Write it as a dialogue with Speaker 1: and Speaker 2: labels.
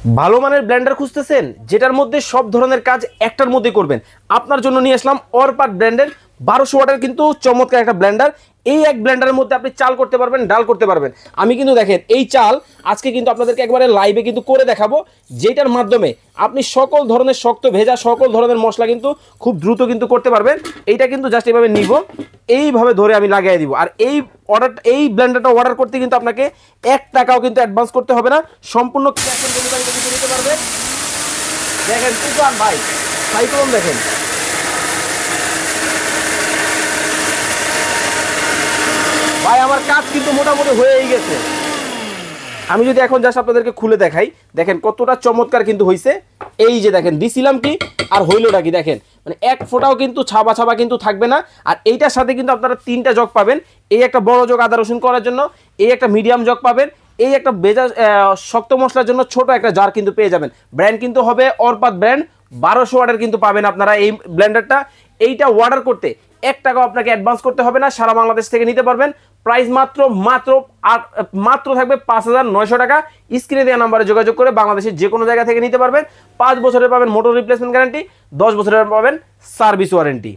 Speaker 1: ভালো মানের ব্লেন্ডার খুঁজতেছেন যেটার মধ্যে সব ধরনের কাজ একটার মধ্যে করবেন, আপনার জন্য নিয়ে আসলাম অরপাট ব্র্যান্ডের 1200 ওয়াটের কিন্তু চমৎকার একটা ব্লেন্ডার। এই এক ব্লেন্ডারের মধ্যে আপনি চাল করতে পারবেন, ডাল করতে পারবেন। আমি কিন্তু দেখেন এই চাল আজকে কিন্তু আপনাদেরকে একবারে লাইভে কিন্তু করে দেখাবো, যেটার মাধ্যমে আপনি সকল ধরনের শক্ত ভেজা সকল ধরনের মশলা কিন্তু খুব দ্রুত কিন্তু করতে পারবেন। এইটা কিন্তু জাস্ট এইভাবে নিব, এইভাবে ধরে আমি লাগিয়ে দিব। আর এই ব্লেন্ডারটা অর্ডার করতে কিন্তু আপনাকে 1 টাকাও কিন্তু অ্যাডভান্স করতে হবে না, সম্পূর্ণ ক্যাশ অন ডেলিভারিতে কিন্তু নিতে পারবেন। দেখেন তুফান ভাই, সাইক্লোন দেখেন। ভাই আমার কাজ কিন্তু মোটামুটি হয়েই গেছে। আমি যদি এখন জাস্ট আপনাদেরকে খুলে দেখাই, দেখেন কতটা চমৎকার কিন্তু হয়েছে। এই যে দেখেন দিছিলাম কি আর হইলোটা কি, দেখেন মানে এক ফোঁটাও কিন্তু ছাবা ছাবা কিন্তু থাকবে না। আর এইটার সাথে কিন্তু আপনারা 3টা জগ পাবেন। এই একটা বড় জগ আদা রসুন করার জন্য, এই একটা মিডিয়াম জগ পাবেন, এই একটা ভেজা শক্ত মশলার জন্য ছোট একটা জার কিন্তু পেয়ে যাবেন। ব্র্যান্ড কিন্তু হবে অরপাত ব্র্যান্ড, 1200 ওয়াটের কিন্তু পাবেন আপনারা এই ব্লেন্ডারটা। এইটা অর্ডার করতে 1 টাকাও আপনাকে অ্যাডভান্স করতে হবে না, সারা বাংলাদেশ থেকে নিতে পারবেন। প্রাইস মাত্র থাকবে 5900 টাকা। স্ক্রিনে দেওয়া নাম্বারে যোগাযোগ করে বাংলাদেশের যে কোনো জায়গা থেকে নিতে পারবেন। 5 বছরের পাবেন মোটর রিপ্লেসমেন্ট গ্যারান্টি, 10 বছরের পাবেন সার্ভিস ওয়ারেন্টি।